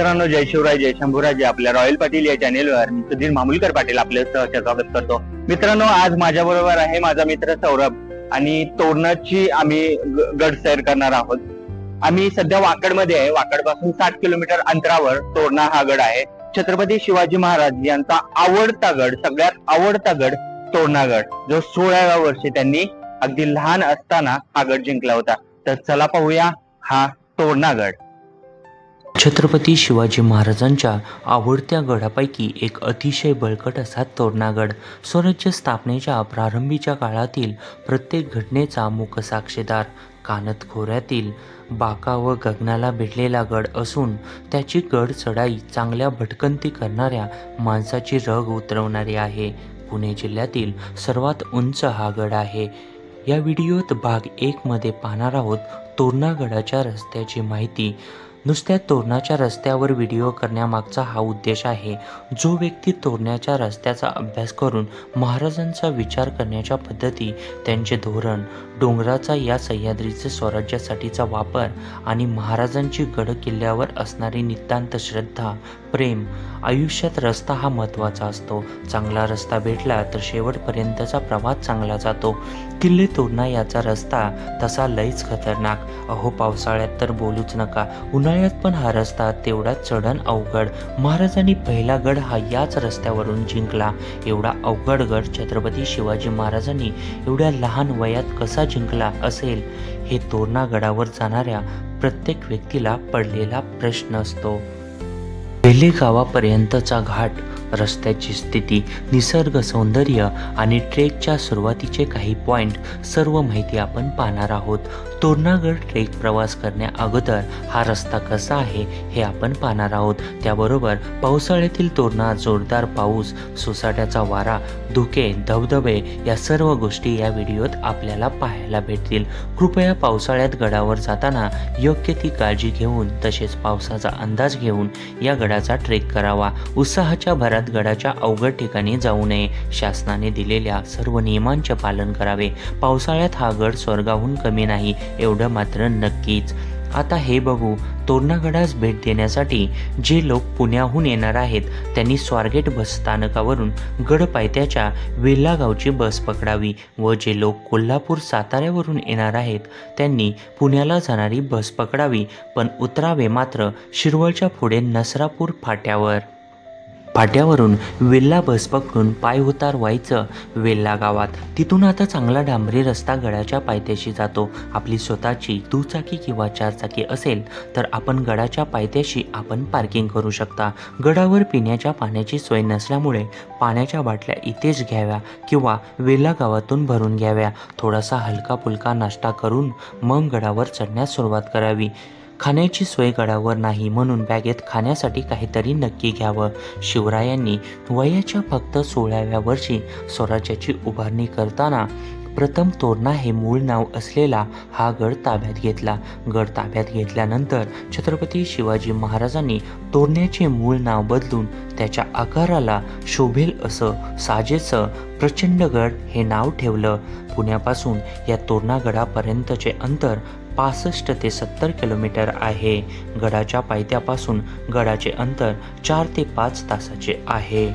मित्रांनो, जय शिवराय, जय शंभूराजे. आपल्या रॉयल पाटील या चॅनेलवर मी सुधीर मामुलकर पाटील आपले सहर्ष स्वागत करतो. मित्रांनो, आज माझ्या बरोबर आहे माझा मित्र सौरभ आणि तोरणाची आम्ही गड सैर करणार आहोत. आम्ही सध्या वाकडमध्ये आहे. वाकड पासून 60 किलोमीटर अंतरावर तोरणा हा गड आहे. छत्रपती शिवाजी महाराज यांचा आवडता गड, सगळ्यात आवडता गड तोरणागड, जो 16व्या वर्षी त्यांनी अगदी लहान असताना हा गड जिंकला होता. तर चला पाहूया हा तोरणागड. छत्रपती शिवाजी महाराजांच्या आवडत्या गडापैकी एक अतिशय बळकट असा तोरणागड. स्वराज्य स्थापनेच्या प्रारंभीच्या काळातील प्रत्येक घटनेचा मूक साक्षीदार, कानतखोऱ्यातील बाका व गगनाला भेटलेला गड असून त्याची गड चढाई चांगल्या भटकंती करणाऱ्या माणसाची रग उतरवणारी आहे. पुणे जिल्ह्यातील सर्वात उंच हा गड आहे. या व्हिडिओत भाग 1 मध्ये पाहणार आहोत तोरणागडाच्या रस्त्याची माहिती. नुसत्या तोरणाच्या रस्त्यावर व्हिडिओ करण्यामागचा हा उद्देश आहे. जो व्यक्ती तोरणाच्या रस्त्याचा अभ्यास करून महाराजांचा विचार करण्याच्या पद्धती, त्यांचे धोरण, डोंगराचा या सह्याद्रीचे स्वराज्यासाठीचा वापर आणि महाराजांची गड किल्ल्यावर असणारी नितांत श्रद्धा, प्रेम. आयुष्यात रस्ता हा महत्त्वाचा असतो. चांगला रस्ता भेटला तर शेवटपर्यंतचा प्रवास चांगला जातो. किल्ले तोरणा याचा रस्ता तसा लईच खतरनाक. अहो, पावसाळ्यात तर बोलूच नका. उन्हाळ्यात पण हा रस्ता तेवढाच चढण अवघड. महाराजांनी पहिला गड हा याच रस्त्यावरून जिंकला. एवढा अवघड गड छत्रपती शिवाजी महाराजांनी एवढ्या लहान वयात कसा जिंकला असेल, हे तोरणा गडावर जाणाऱ्या प्रत्येक व्यक्तीला पडलेला प्रश्न असतो. बेले गावापर्यंतचा घाट, रस्त्याची स्थिती, निसर्ग सौंदर्य आणि ट्रेकच्या सुरुवातीचे काही पॉइंट, सर्व माहिती आपण पाहणार आहोत. तोरणागड ट्रेक प्रवास करण्या अगोदर हा रस्ता कसा आहे हे आपण पाहणार आहोत. त्याबरोबर पावसाळ्यातील तोरणा, जोरदार पाऊस, सोसाट्याचा वारा, धुके, धबधबे या सर्व गोष्टी या व्हिडिओत आपल्याला पाहायला भेटतील. कृपया पावसाळ्यात गडावर जाताना योग्य ती काळजी घेऊन तसेच पावसाचा अंदाज घेऊन या गडाचा ट्रेक करावा. उत्साहाच्या भरात गडाच्या अवघड ठिकाणी जाऊ नये. शासनाने दिलेल्या सर्व नियमांचे पालन करावे. पावसाळ्यात हा गड स्वर्गाहून कमी नाही, एवढं मात्र नक्कीच. आता हे बघू, तोरणागडास भेट देण्यासाठी जे लोक पुण्याहून येणार आहेत त्यांनी स्वारगेट बस स्थानकावरून गड पायथ्याच्या वेल्हा गावची बस पकडावी व जे लोक कोल्हापूर, साताऱ्यावरून येणार आहेत त्यांनी पुण्याला जाणारी बस पकडावी, पण उतरावे मात्र शिरवळच्या पुढे नसरापूर फाट्यावरून वेल्हा बस पकडून पाय उतार व्हायचं वेल्हा गावात. तिथून आता चांगला डांबरी रस्ता गडाच्या पायथ्याशी जातो. आपली स्वतःची दुचाकी किंवा 4 चाकी असेल तर आपण गडाच्या पायथ्याशी आपण पार्किंग करू शकता. गडावर पिण्याच्या पाण्याची सोय नसल्यामुळे पाण्याच्या बाटल्या इथेच घ्याव्या किंवा वेल्हा गावातून भरून घ्याव्या. थोडासा हलका फुलका नाश्ता करून मग गडावर चढण्यास सुरुवात करावी. खाण्याची सोय गडावर नाही म्हणून बॅगेत खाण्यासाठी काहीतरी नक्की घ्यावं. शिवरायांनी वयाच्या फक्त 16व्या वर्षी स्वराज्याची उभारणी करताना प्रथम तोरणा हे मूळ नाव असलेला हा गड ताब्यात घेतला. गड ताब्यात घेतल्यानंतर छत्रपती शिवाजी महाराजांनी तोरण्याचे मूळ नाव बदलून त्याच्या आकाराला शोभेल असं साजेचं प्रचंडगड हे नाव ठेवलं. पुण्यापासून या तोरणागडापर्यंतचे अंतर 65 ते 70 किलोमीटर आहे. गडाच्या पायथ्यापासून गडाचे अंतर 4 ते 5 तासाचे आहे.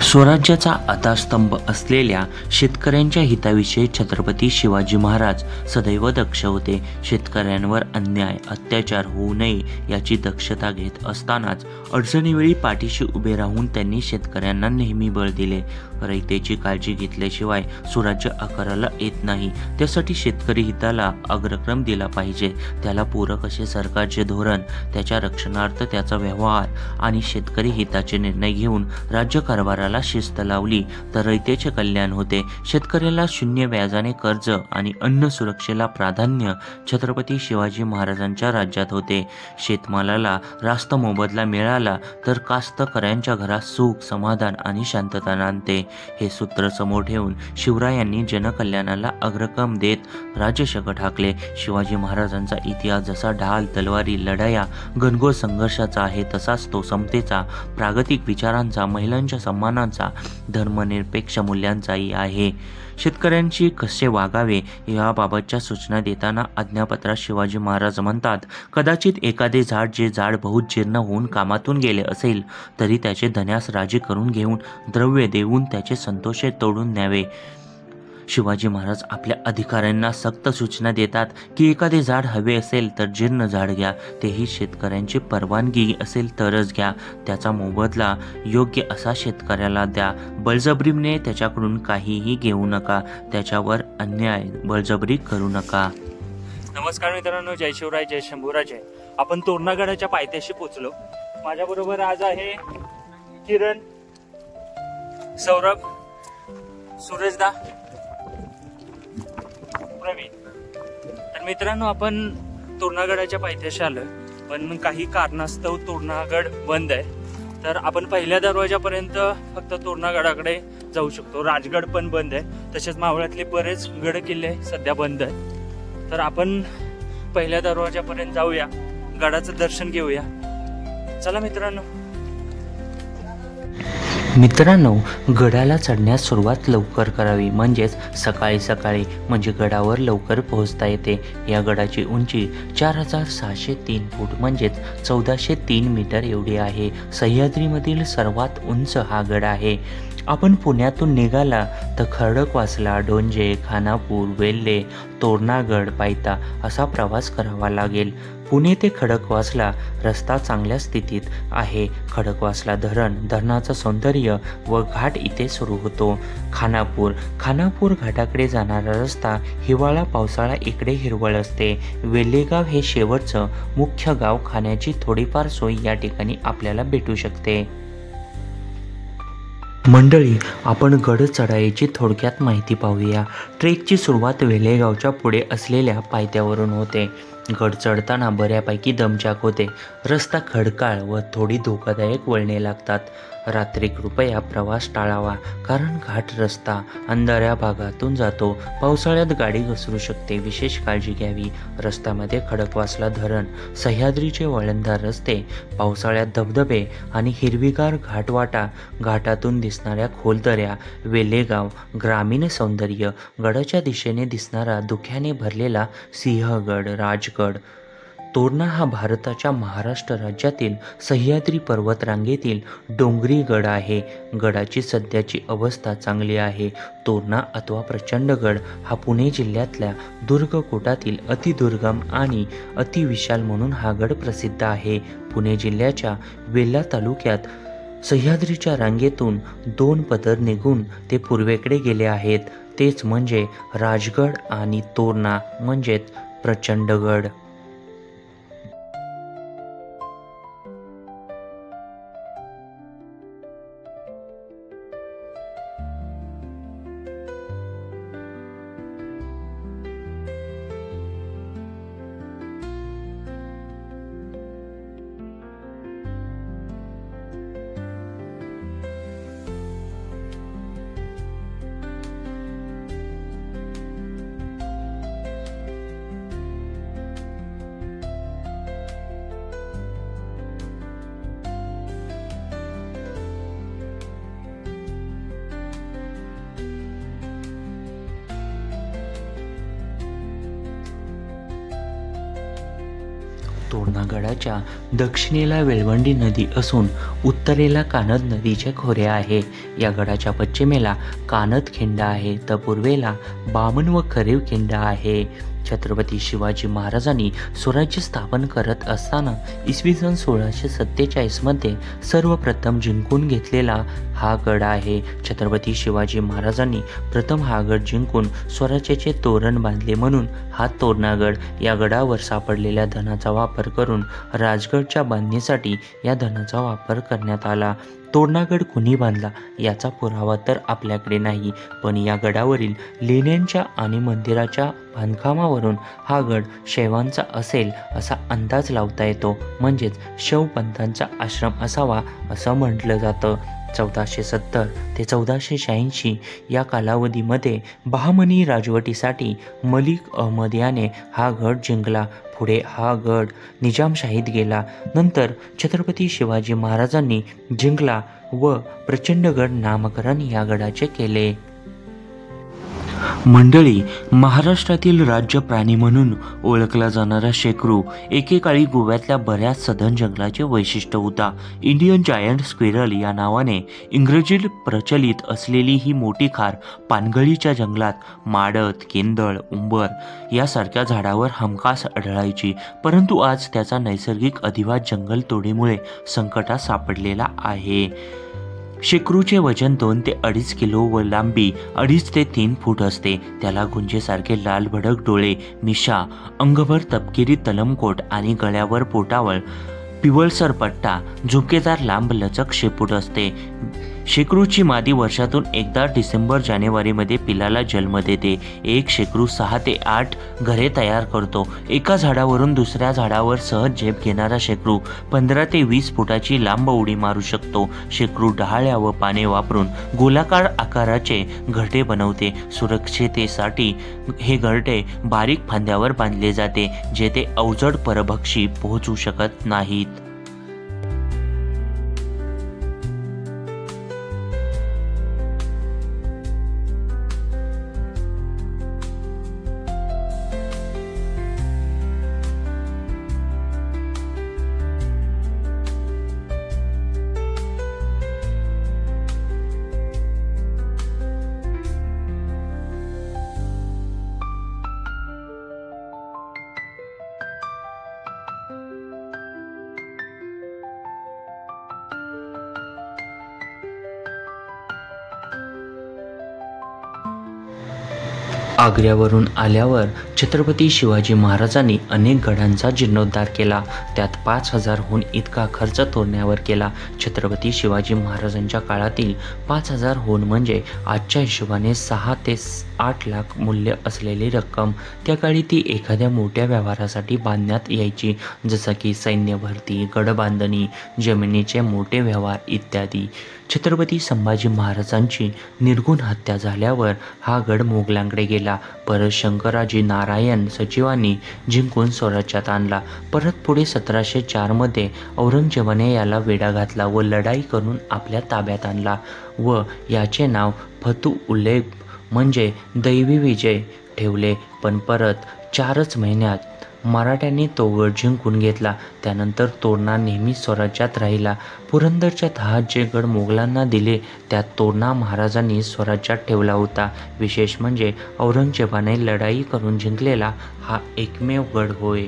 स्वराज्याचा आधारस्तंभ असलेल्या शेतकऱ्यांच्या हिताविषयी छत्रपती शिवाजी महाराज सदैव दक्ष होते. शेतकऱ्यांवर अन्याय, अत्याचार होऊ नये याची दक्षता घेत असतानाच अडचणीवेळी पाठीशी उभे राहून त्यांनी शेतकऱ्यांना नेहमी बळ दिले. रयतेची काळजी घेतल्याशिवाय स्वराज्य आकाराला येत नाही. त्यासाठी शेतकरी हिताला अग्रक्रम दिला पाहिजे. त्याला पूरक असे सरकारचे धोरण, त्याच्या रक्षणार्थ त्याचा व्यवहार आणि शेतकरी हिताचे निर्णय घेऊन राज्यकारभाराला शिस्त लावली तर रयतेचे कल्याण होते. शेतकऱ्याला शून्य व्याजाने कर्ज आणि अन्न सुरक्षेला प्राधान्य छत्रपती शिवाजी महाराजांच्या राज्यात होते. शेतमालाला रास्त मोबदला मिळाला तर कास्तकऱ्यांच्या घरात सुख, समाधान आणि शांतता नांदते. हे सूत्र समोर ठेवून शिवरायांनी जनकल्याणाला अग्रक्रम देत राज्यशक ठाकले. शिवाजी महाराजांचा इतिहास जसा ढाल, तलवारी, लढाया, घनघोर संघर्षाचा आहे तसाच तो समतेचा, प्रागतिक विचारांचा, महिलांच्या सन्मानाचा, धर्मनिरपेक्ष मूल्यांचाही आहे. शेतकऱ्यांशी कसे वागावे याबाबतच्या सूचना देताना आज्ञापत्रात शिवाजी महाराज म्हणतात, कदाचित एखादे झाड जे झाड बहुत जीर्ण होऊन कामातून गेले असेल तरी त्याचे धन्यास राजी करून घेऊन द्रव्य देऊन त्याचे संतोषे तोडून न्यावे. शिवाजी महाराज आपल्या अधिकाऱ्यांना सक्त सूचना देतात की एखादे झाड हवे असेल तर जीर्ण झाड घ्या, तेही शेतकऱ्यांची परवानगी असेल तरच घ्या. त्याचा मोबदला योग्य असा शेतकऱ्याला द्या. बळजबरीने त्याच्याकडून काहीही घेऊ नका. त्याच्यावर अन्याय बळजबरी करू नका. नमस्कार मित्रांनो, जय शिवराय, जय शंभूराजे. आपण तोरणागडाच्या पायथ्याशी पोहोचलो. माझ्याबरोबर आज आहे किरण, सौरभ, सूरजदा, प्रवीण. तर मित्रांनो, आपण तोरणागडाच्या पायथ्याशी आलोय, पण काही कारणास्तव तोरणागड बंद आहे. तर आपण पहिल्या दरवाजापर्यंत फक्त तोरणागडाकडे जाऊ शकतो. राजगड पण बंद आहे. तसेच मावळातले बरेच गड किल्ले सध्या बंद आहेत. तर आपण पहिल्या दरवाजापर्यंत जाऊया, गडाचं दर्शन घेऊया. चला मित्रांनो. गडाला चढण्यास सुरुवात लवकर करावी, म्हणजेच सकाळी सकाळी, म्हणजे गडावर लवकर पोहोचता येते. या गडाची उंची 4603 फूट म्हणजेच 1403 मीटर एवढी आहे. सह्याद्रीमधील सर्वात उंच हा गड आहे. आपण पुण्यातून निघाला तर खडकवासला, डोंजे, खानापूर, वेल्हे, तोरणागड, पायथा असा प्रवास करावा लागेल. पुणे ते खडकवासला रस्ता चांगल्या स्थितीत आहे. खडकवासला धरणाचं सौंदर्य व घाट इथे सुरू होतो. खानापूर घाटाकडे जाणारा रस्ता हिवाळा पावसाळा इकडे हिरवळ असते. वेल्हेगाव हे शेवटचं मुख्य गाव. खाण्याची थोडीफार सोय या ठिकाणी आपल्याला भेटू शकते. मंडळी, आपण गड चढाईची थोडक्यात माहिती पाहूया. ट्रेकची सुरुवात वेल्हेगावच्या पुढे असलेल्या पायथ्यावरून होते. गड चढताना बऱ्यापैकी दमछाक होते. रस्ता खडकाळ व थोडी धोकादायक वळणे लागतात. रात्री कृपया प्रवास टाळावा, कारण घाट रस्ता अंधाऱ्या भागातून जातो. पावसाळ्यात गाडी घसरू शकते, विशेष काळजी घ्यावी. रस्त्यामध्ये खडकवासला धरण, सह्याद्रीचे वळणदार रस्ते, पावसाळ्यात धबधबे आणि हिरवीगार घाटवाटा, घाटातून दिसणाऱ्या खोलदऱ्या, वेल्हेगाव, ग्रामीण सौंदर्य, गडाच्या दिशेने दिसणारा धुक्याने भरलेला सिंहगड, राजगड. तोरणा हा भारताच्या महाराष्ट्र राज्यातील सह्याद्री पर्वतरांगेतील डोंगरी गड आहे. गडाची सध्याची अवस्था चांगली आहे. तोरणा अथवा प्रचंडगड हा पुणे जिल्ह्यातल्या दुर्गकोटातील अतिदुर्गम आणि अतिविशाल म्हणून हा गड प्रसिद्ध आहे. पुणे जिल्ह्याच्या वेल्हा तालुक्यात सह्याद्रीच्या रांगेतून 2 पदर निघून ते पूर्वेकडे गेले आहेत. तेच म्हणजे राजगड आणि तोरणा म्हणजेच प्रचंडगड. तोरणागडाच्या दक्षिणेला वेळवंडी नदी असून उत्तरेला कानद नदीचे खोरे आहे. या गडाच्या पश्चिमेला कानद खिंड आहे तर पूर्वेला बामण व खरीव खिंड आहे. छत्रपती शिवाजी महाराजांनी स्वराज्य स्थापन करत असताना इसवी सन 1647 मध्ये सर्वप्रथम जिंकून घेतलेला हा गड आहे. छत्रपती शिवाजी महाराजांनी प्रथम हा गड जिंकून स्वराज्याचे तोरण बांधले म्हणून हा तोरणागड. या गडावर सापडलेल्या धनाचा वापर करून राजगडच्या बांधणीसाठी या धनाचा वापर करण्यात आला. तोरणागड कुणी बांधला याचा पुरावा तर आपल्याकडे नाही, पण या गडावरील लेण्यांच्या आणि मंदिराच्या बांधकामावरून हा गड शैवांचा असेल असा अंदाज लावता येतो. म्हणजेच शैवपंथांचा आश्रम असावा असं म्हटलं जातं. 1470 ते 1486 या कालावधीमध्ये बहामनी राजवटीसाठी मलिक अहमद याने हा गड जिंकला. पुढे हा गड निजामशाहीत गेला. नंतर छत्रपती शिवाजी महाराजांनी जिंकला व प्रचंडगड नामकरण या गडाचे केले. मंडळी, महाराष्ट्रातील राज्य प्राणी म्हणून ओळखला जाणारा शेकरू एकेकाळी गोव्यातल्या बऱ्याच सधन जंगलाचे वैशिष्ट्य होता. इंडियन जायंट स्क्विरल या नावाने इंग्रजीत प्रचलित असलेली ही मोठी खार पानगळीच्या जंगलात माडत, केंदळ, उंबर यासारख्या झाडावर हमखास आढळायची. परंतु आज त्याचा नैसर्गिक अधिवास जंगलतोडीमुळे संकटात सापडलेला आहे. शेकरूचे वजन 2 ते 2.5 किलो व लांबी 2.5 ते 3 फूट असते. त्याला गुंजेसारखे लाल भडक डोळे, मिशा, अंगभर तपकिरी तलमकोट आणि गळ्यावर पोटावर पिवळसर पट्टा, झुमकेदार लांब लचक शेपूट असते. शेकरूची मादी वर्षातून एकदा डिसेंबर-जानेवारीमध्ये पिलाला जन्म देते. एक शेकरू 6 ते 8 घरे तयार करतो. एका झाडावरून दुसऱ्या झाडावर सहज झेप घेणारा शेकरू 15 ते 20 फुटाची लांब उडी मारू शकतो. शेकरू डहाळ्या व पाने वापरून गोलाकार आकाराचे घरटे बनवते. सुरक्षिततेसाठी हे घरटे बारीक फांद्यावर बांधले जाते, जेथे अवजड परभक्षी पोहोचू शकत नाहीत. आग्र्यावरून आल्यावर छत्रपती शिवाजी महाराजांनी अनेक गडांचा जीर्णोद्धार केला. त्यात 5,000हून इतका खर्च तोरण्यावर केला. छत्रपती शिवाजी महाराजांच्या काळातील 5,000 होन म्हणजे आजच्या हिशोबाने 6 ते 8 लाख मूल्य असलेली रक्कम. त्या काळी ती एखाद्या मोठ्या व्यवहारासाठी बांधण्यात यायची, जसं की सैन्य भरती, गडबांधणी, जमिनीचे मोठे व्यवहार इत्यादी. छत्रपती संभाजी महाराजांची निर्घुण हत्या झाल्यावर हा गड मोगलांकडे गेला. परत शंकराजी नारायण सचिवांनी जिंकून स्वराज्यात आणला. परत पुढे 1704 मध्ये औरंगजेबाने याला वेढा घातला व लढाई करून आपल्या ताब्यात आणला व याचे नाव फतुह-उल-ऐब म्हणजे दैवी विजय ठेवले. पण परत 4च महिन्यात मराठ्यांनी तो गड जिंकून घेतला. त्यानंतर तोरणा नेहमी स्वराज्यात राहिला. पुरंदरच्या 10 जे गड मोगलांना दिले, त्यात तोरणा महाराजांनी स्वराज्यात ठेवला होता. विशेष म्हणजे औरंगजेबाने लढाई करून जिंकलेला हा एकमेव गड होय.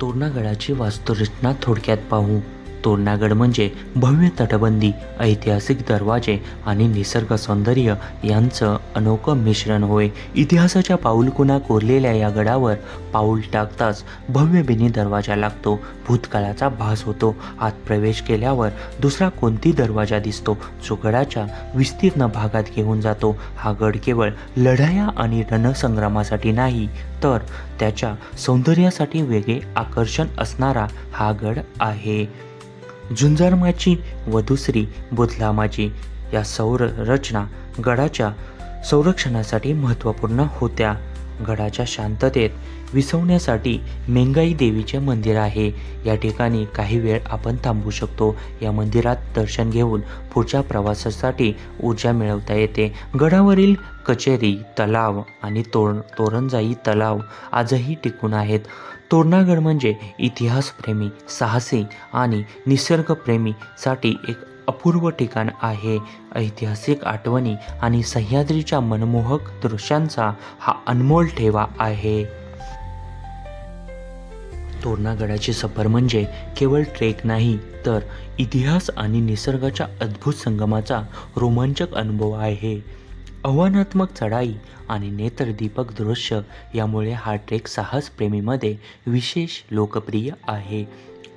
तोरणागडाची वास्तुरचना थोडक्यात पाहू. तोरणागड म्हणजे भव्य तटबंदी, ऐतिहासिक दरवाजे आणि निसर्ग सौंदर्य यांचं अनोखं मिश्रण होय. इतिहासाच्या पाऊलखुणा कोरलेल्या या गडावर पाऊल टाकताच भव्य बिनी दरवाजा लागतो. भूतकाळाचा भास होतो. आत प्रवेश केल्यावर दुसरा कोणती दरवाजा दिसतो, जो गडाच्या विस्तीर्ण भागात घेऊन जातो. हा गड केवळ लढाया आणि रणसंग्रामासाठी नाही, तर त्याच्या सौंदर्यासाठी वेगळे आकर्षण असणारा हा गड आहे. झुंजारमाची व दुसरी बुधलामाची या रचना गडाच्या संरक्षणासाठी महत्त्वपूर्ण होत्या. गडाच्या शांततेत विसवण्यासाठी मेंगाई देवीचे मंदिर आहे. या ठिकाणी काही वेळ आपण थांबू शकतो. या मंदिरात दर्शन घेऊन पुढच्या प्रवासासाठी ऊर्जा मिळवता येते. गडावरील कचेरी तलाव आणि तोरणजाई तलाव आजही टिकून आहेत. तोरणागड म्हणजे इतिहासप्रेमी, साहसी आणि निसर्गप्रेमीसाठी एक अपूर्व ठिकाण आहे. ऐतिहासिक आठवणी आणि सह्याद्रीच्या मनमोहक दृश्यांचा हा अनमोल ठेवा आहे. तोरणागडाची सफर म्हणजे केवळ ट्रेक नाही, तर इतिहास आणि निसर्गाच्या अद्भुत संगमाचा रोमांचक अनुभव आहे. आव्हानात्मक चढाई आणि नेत्रदीपक दृश्य यामुळे हा ट्रेक साहसप्रेमीमध्ये विशेष लोकप्रिय आहे.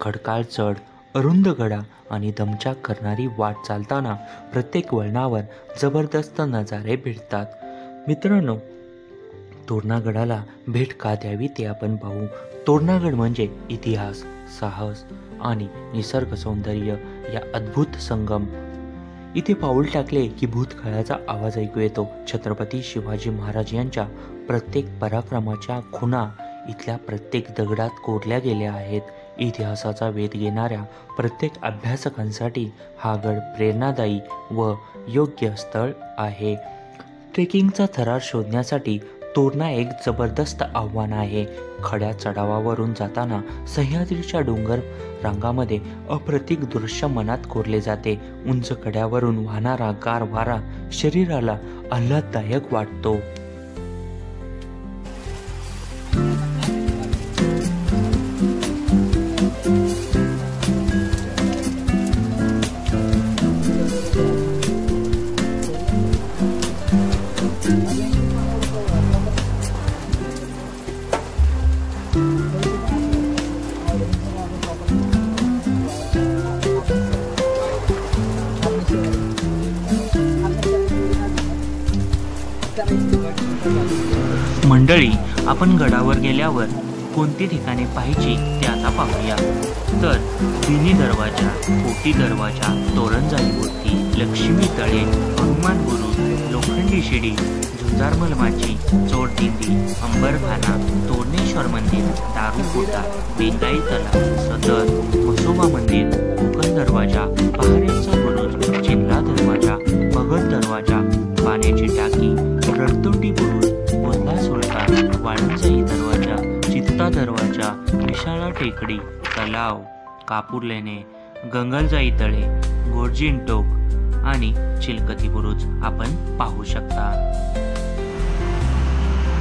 खडकाळ चढ, अरुंद गडा आणि दमछाक करणारी वाट चालताना प्रत्येक वळणावर जबरदस्त नजारे भेटतात. मित्रांनो, तोरणागडाला भेट का द्यावी ते आपण पाहू. तोरणागड म्हणजे इतिहास, साहस आणि निसर्ग सौंदर्य या अद्भुत संगम. इथे पाऊल टाकले की भूतकाळाचा आवाज ऐकू येतो. छत्रपती शिवाजी महाराज यांच्या प्रत्येक पराक्रमाच्या खुणा इथल्या प्रत्येक दगडात कोरल्या गेल्या आहेत. इतिहासाचा वेध घेणाऱ्या प्रत्येक अभ्यासकांसाठी हा गड प्रेरणादायी व योग्य स्थळ आहे. ट्रेकिंगचा थरार शोधण्यासाठी तोरणा एक जबरदस्त आव्हान आहे. खड्या चढावावरून जाताना सह्याद्रीच्या डोंगर रांगामध्ये अप्रतिम दृश्य मनात कोरले जाते. उंच कड्यावरून वाहणारा गार वारा शरीराला आल्हाददायक वाटतो. मंडळी, आपण गडावर गेल्यावर कोणती ठिकाणे पाहायची ते आता पाहूया. तर बिनी दरवाजा, कोटी दरवाजा, तोरणजाई मूर्ती, लक्ष्मी तळे, हनुमान बुरुज, लोखंडी शिडी, झुंजारमल माची, चोरदिंडी, अंबरखाना, तोरणेश्वर मंदिर, दारूकोटा, बेंगाई तलाव, सदर, म्हसोबा मंदिर, कोकण दरवाजा, पहारेचा बुरुज, चिल्ला दरवाजा, भगत दरवाजा, पाण्याची टाकी, रडतोटी बुरुज, बोधला सुलतान, वाळंजाई दरवाजा, चित्ता दरवाजा, विशाळा टेकडी, तलाव, कापूर लेणे, गंगलजाई तळे, गोर्जिन टोक आणि चिलकती बुरुज आपण पाहू शकता.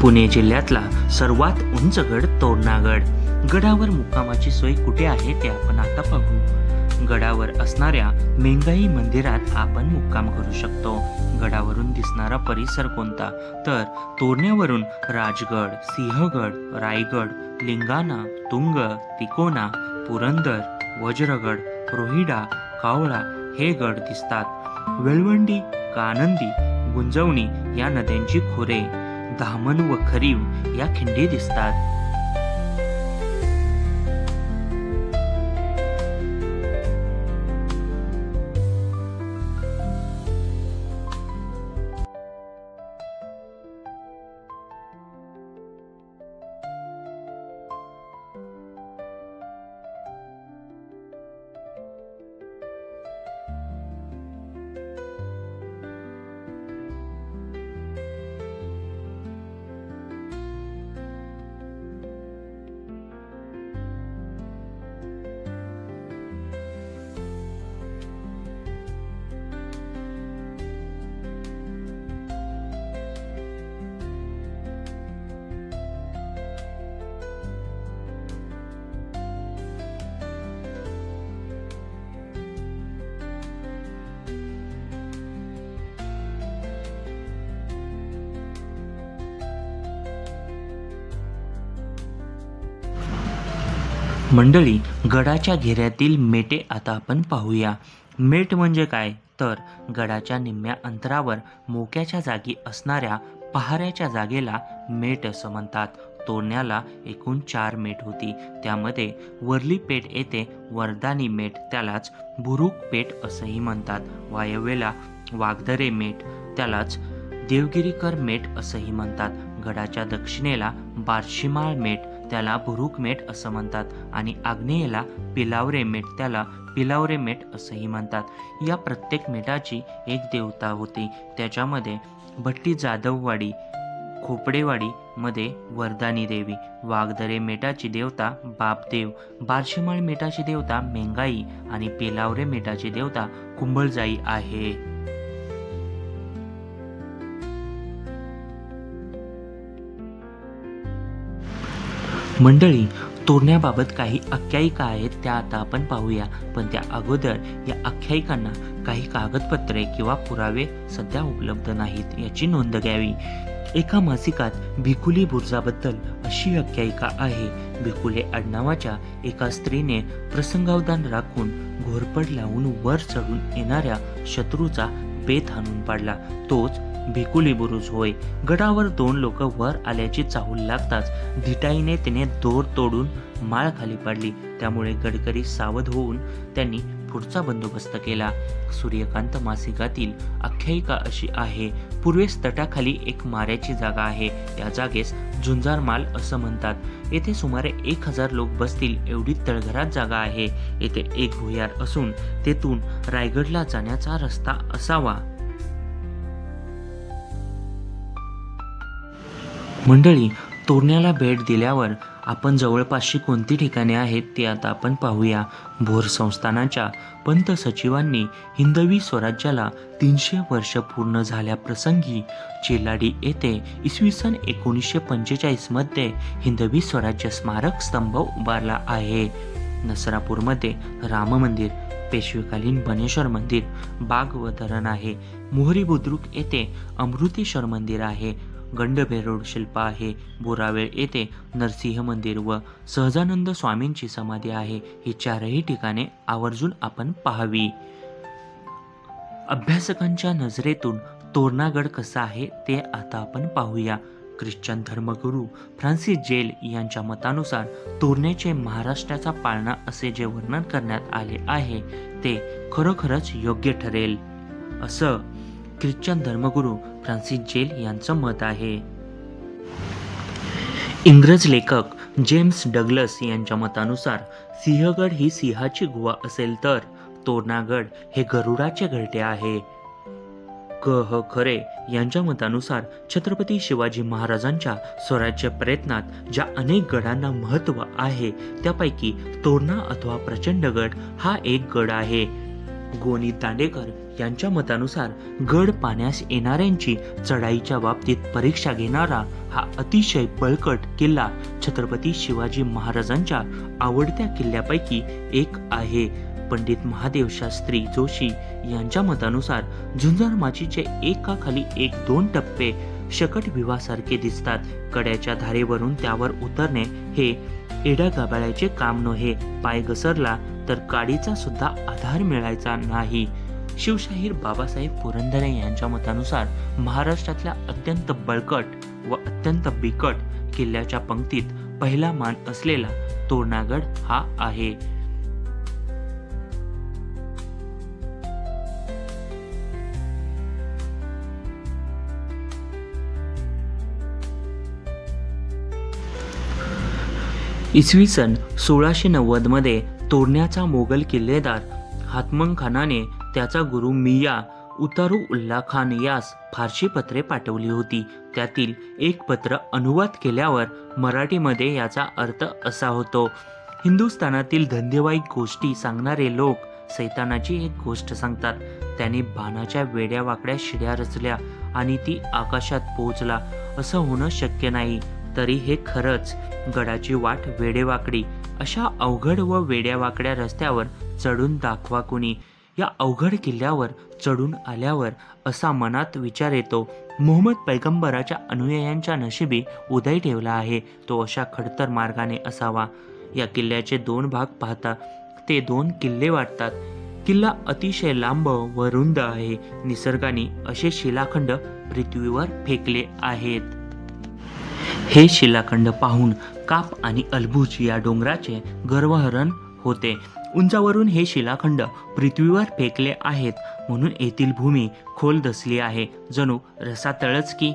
पुणे जिल्ह्यातला सर्वात उंच गड तोरणागड. गडावर मुक्कामाची सोय कुठे आहे ते आपण आता पाहू. गडावर असणाऱ्या मेंगाई मंदिरात आपण मुक्काम करू शकतो. गडावरून दिसणारा परिसर कोणता, तर तोरण्यावरून राजगड, सिंहगड, रायगड, लिंगाणा, तुंग, तिकोना, पुरंदर, वज्रगड, रोहिडा, कावळा हे गड दिसतात. वेळवंडी, कानंदी, गुंजवणी या नद्यांची खोरे, धामण व खरीव या खिंडी दिसतात. मंडळी, गडाच्या घेऱ्यातील मेटे आता आपण पाहूया. मेट म्हणजे काय, तर गडाच्या निम्म्या अंतरावर मोक्याच्या जागी असणाऱ्या पहाऱ्याच्या जागेला मेट असं म्हणतात. तोरण्याला एकूण 4 मेट होती. त्यामध्ये वरली पेठ येथे वरदानी मेट, त्यालाच बुरुक पेठ असंही म्हणतात. वायव्येला वाघदरे मेट, त्यालाच देवगिरीकर मेट असंही म्हणतात. गडाच्या दक्षिणेला बार्शीमाळ मेट, त्याला बुरुक मेट असं म्हणतात. आणि आग्नेयेला पिलावरे मेट, त्याला पिलावरे मेट असंही म्हणतात. या प्रत्येक मेटाची एक देवता होती. त्याच्यामध्ये भट्टी जाधववाडी, खोपडेवाडी मध्ये वरदानी देवी, वाघदरे मेटाची देवता बापदेव, बार्शीमाळ मेटाची देवता मेंगाई आणि पिलावरे मेटाची देवता कुंभलजाई आहे. मंडळी, तोरण्याबाबत काही आख्यायिका आहेत त्या आता आपण पाहूया. पण त्या अगोदर या आख्यायिकांना काही कागदपत्रे किंवा पुरावे सध्या उपलब्ध नाहीत याची नोंद घ्यावी. एका मासिकात भिकुली बुरुजाबद्दल अशी आख्यायिका आहे. भिकुले आडनावाच्या एका स्त्रीने प्रसंगावधान राखून घोरपड लावून वर चढून येणाऱ्या शत्रूचा बेत हाणून पाडला. तोच भिकुली बुरुज होय. गडावर 2 लोक वर आल्याची चाहूल लागताच धिटाईने तिने दोर तोडून माळ खाली पाडली. त्यामुळे गडकरी सावध होऊन त्यांनी पुढचा बंदोबस्त केला. सूर्यकांत मासिकातील आख्यायिका अशी आहे: पूर्वेस तटाखाली एक माऱ्याची जागा आहे. या जागेस झुंजारमाल असं म्हणतात. येथे सुमारे 1000 लोक बसतील एवढी तळघरात जागा आहे. येथे एक भुयार असून तेथून रायगडला जाण्याचा रस्ता असावा. मंडळी, तोरण्याला भेट दिल्यावर आपण जवळपासची कोणती ठिकाणे आहेत ते आता आपण पाहूया. भोर संस्थानाच्या पंत सचिवांनी हिंदवी स्वराज्याला 300 वर्ष पूर्ण झाल्या प्रसंगी चेलाडी येथे इसवी सन 1945 मध्ये हिंदवी स्वराज्य स्मारक स्तंभ उभारला आहे. नसरापूरमध्ये राम मंदिर, पेशवेकालीन बनेश्वर मंदिर, बाग व धरण आहे. मोहरी बुद्रुक येथे अमृतेश्वर मंदिर आहे. गंडभैरव शिल्प आहे. बोरावेळ येथे नरसिंह मंदिर व सहजानंद स्वामींची समाधी आहे. ही चारही ठिकाणे आवर्जून आपण पाहावी. अभ्यासकांच्या नजरेतून तोरणागड कसा आहे ते आता आपण पाहूया. ख्रिश्चन धर्मगुरू फ्रान्सिस जेल यांच्या मतानुसार तोरण्याचे महाराष्ट्राचा पाळणा असे जे वर्णन करण्यात आले आहे ते खरोखरच योग्य ठरेल असं ख्रिश्चन धर्मगुरू फ्रान्सिस जेल यांचं मत आहे. इंग्रज लेखक जेम्स डग्लस यांच्या मतानुसार सिंहगड ही सिंहाची गुहा असेल तर तोरणागड हे गरुडाचे घरटे आहे. क.ह. खरे यांच्या मतानुसार छत्रपती शिवाजी महाराजांच्या स्वराज्य प्रयत्नात ज्या अनेक गडांना महत्त्व आहे त्यापैकी तोरणा अथवा प्रचंडगड हा एक गड आहे. गोनी दांडेकर यांच्या मतानुसार गड पाण्यास येणाऱ्यांची चढाईच्या बाबतीत परीक्षा घेणारा हा अतिशय बळकट किल्ला छत्रपती शिवाजी महाराजांच्या आवडत्या किल्ल्यापैकी एक आहे. पंडित महादेव शास्त्री जोशी यांच्या मतानुसार झुंजार माचीचे एकाखाली एक 2 टप्पे शकट विवासारखे दिसतात. कड्याच्या धारेवरून त्यावर उतरणे हे एडा गाबाळ्याचे काम नव्हे. पाय घसरला तर काडीचा सुद्धा आधार मिळायचा नाही. शिवशाहीर बाबासाहेब पुरंदरे यांच्या मतानुसार महाराष्ट्रातल्या अत्यंत बळकट व अत्यंत बिकट किल्ल्याच्या पंक्तीत पहिला मान असलेला तोरणागड हा आहे. इसवी सन 1690 मध्ये तोरण्याचा मोगल किल्लेदार हातमन खानाने त्याचा गुरु मिया उतारू उल्ला खान यास फारशी पत्रे पाठवली होती. त्यातील एक पत्र अनुवाद केल्यावर मराठीमध्ये याचा अर्थ असा होतो: हिंदुस्थानातील धंदेवाईक गोष्टी सांगणारे लोक सैतानाची एक गोष्ट सांगतात. त्याने बाणाच्या वेड्या वाकड्या शिड्या रचल्या आणि ती आकाशात पोहोचला. असं होणं शक्य नाही. तरी हे खरंच. गडाची वाट वेडेवाकडी. अशा अवघड व वेड्यावाकड्या रस्त्यावर चढून दाखवा कुणी. या अवघड किल्ल्यावर चढून आल्यावर असा मनात विचार येतो: मोहम्मद पैगंबराच्या अनुयायांच्या नशिबी उदय ठेवला आहे तो अशा खडतर मार्गाने असावा. या किल्ल्याचे 2 भाग पाहता ते 2 किल्ले वाटतात. किल्ला अतिशय लांब व रुंद आहे. निसर्गाने असे शिलाखंड पृथ्वीवर फेकले आहेत. हे शिलाखंड पाहून काप आणि अलबुज या डोंगराचे गर्वहरण होते. उंचावरून हे शिलाखंड पृथ्वीवर फेकले आहेत म्हणून येथील भूमी खोल दसली आहे, जणू रसातळच की.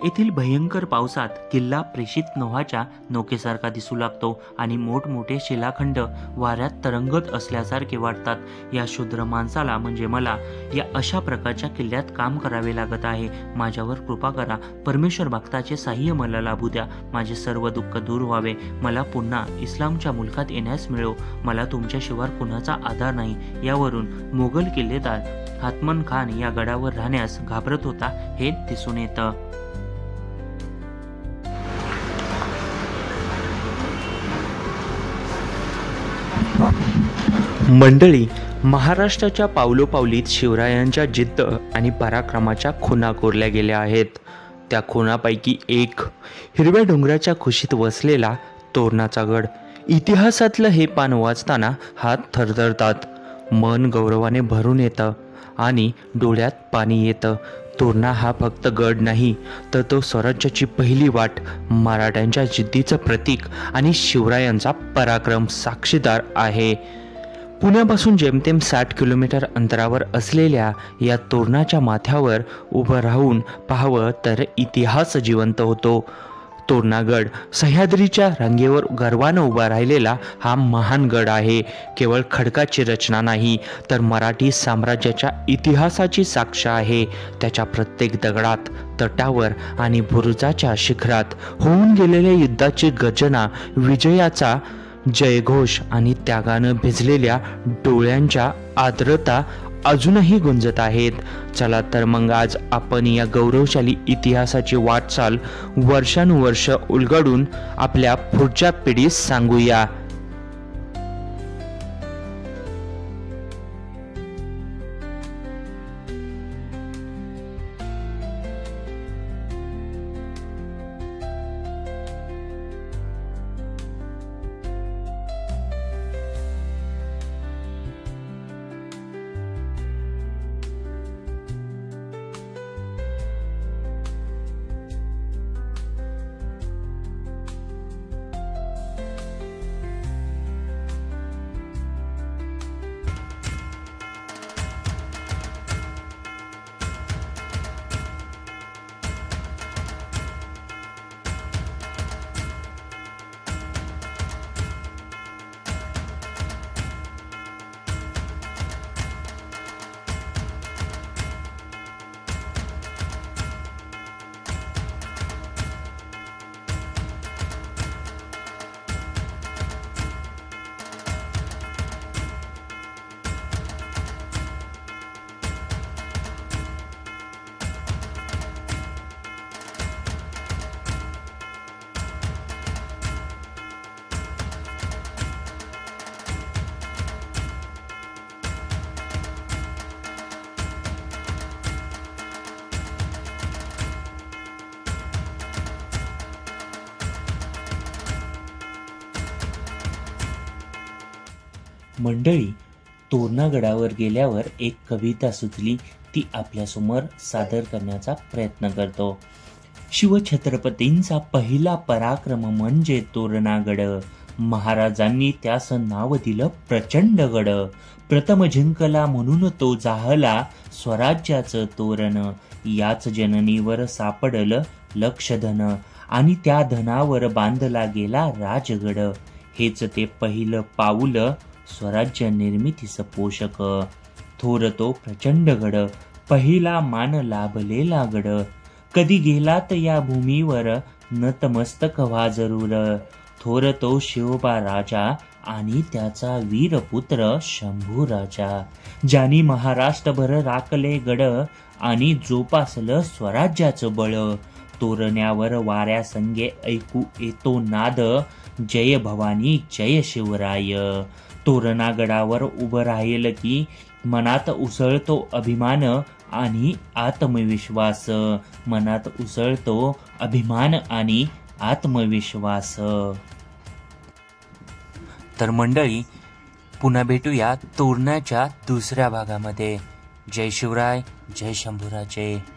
येथील भयंकर पावसात किल्ला प्रेषित नौहाच्या नौकेसारखा दिसू लागतो आणि मोठमोठे शिलाखंड वाऱ्यात तरंगत असल्यासारखे वाटतात. या शूद्र माणसाला म्हणजे मला या अशा प्रकारच्या किल्ल्यात काम करावे लागत आहे. माझ्यावर कृपा करा. परमेश्वर भक्ताचे साह्य मला लाभू द्या. माझे सर्व दुःख दूर व्हावे. मला पुन्हा इस्लामच्या मुलखात येण्यास मिळो. मला तुमच्याशिवाय कुणाचा आधार नाही. यावरून मोगल किल्लेदार हातमन खान या गडावर राहण्यास घाबरत होता हे दिसून येतं. मंडळी, महाराष्ट्राच्या पावलोपावलीत शिवरायांच्या जिद्द आणि पराक्रमाच्या खुणा कोरल्या गेल्या आहेत. त्या खुणापैकी एक हिरव्या डोंगराच्या कुशीत वसलेला तोरणाचा गड. इतिहासातलं हे पान वाचताना हात थरथरतात, मन गौरवाने भरून येतं आणि डोळ्यात पाणी येतं. तोरणा हा फक्त गड नाही तर तो स्वराज्याची पहिली वाट, मराठ्यांच्या जिद्दीचं प्रतीक आणि शिवरायांचा पराक्रम साक्षीदार आहे. पुण्यापासून जेमतेम 60 किलोमीटर अंतरावर असलेल्या या तोरणाच्या माथ्यावर उभं राहून पाहावं तर इतिहास जिवंत होतो. तोरणागड सह्याद्रीच्या रांगेवर गर्वानं उभा राहिलेला हा महान गड आहे. केवळ खडकाची रचना नाही तर मराठी साम्राज्याच्या इतिहासाची साक्ष आहे. त्याच्या प्रत्येक दगडात, तटावर आणि बुरुजाच्या शिखरात होऊन गेलेल्या युद्धाची गर्जना, विजयाचा जयघोष आणि त्यागानं भिजलेल्या डोळ्यांच्या आर्द्रता अजूनही गुंजत आहेत. चला तर मग आज आपण या गौरवशाली इतिहासाची वाटचाल वर्षानुवर्ष उलगडून आपल्या पुढच्या पिढीस सांगूया. मंडळी, तोरणागडावर गेल्यावर एक कविता सुचली, ती आपल्यासमोर सादर करण्याचा प्रयत्न करतो. शिवछत्रपतींचा पहिला पराक्रम म्हणजे तोरणागड. महाराजांनी त्यास नाव दिलं प्रचंडगड. प्रथम जिंकला म्हणून तो जाहला स्वराज्याचं तोरण. याच जननीवर सापडलं लक्षधन आणि त्या धनावर बांधला गेला राजगड. हेच ते पहिलं पाऊल स्वराज्य निर्मितीस पोषक. थोर तो प्रचंडगड, पहिला मान लाभलेला गड. कधी गेलात या भूमीवर नतमस्तक व्हा जरूर. थोर तो शिवबा राजा आणि त्याचा वीरपुत्र शंभू राजा. ज्यांनी महाराष्ट्रभर राखले गड आणि जोपासलं स्वराज्याचं बळ. तोरण्यावर वाऱ्या संगे ऐकू येतो नाद, जय भवानी जय शिवराय. तोरणागडावर उभं राहिलं की मनात उसळतो अभिमान आणि आत्मविश्वास. मनात उसळतो अभिमान आणि आत्मविश्वास. तर मंडळी, पुन्हा भेटूया तोरणाच्या दुसऱ्या भागामध्ये. जय शिवराय, जय शंभूराजे.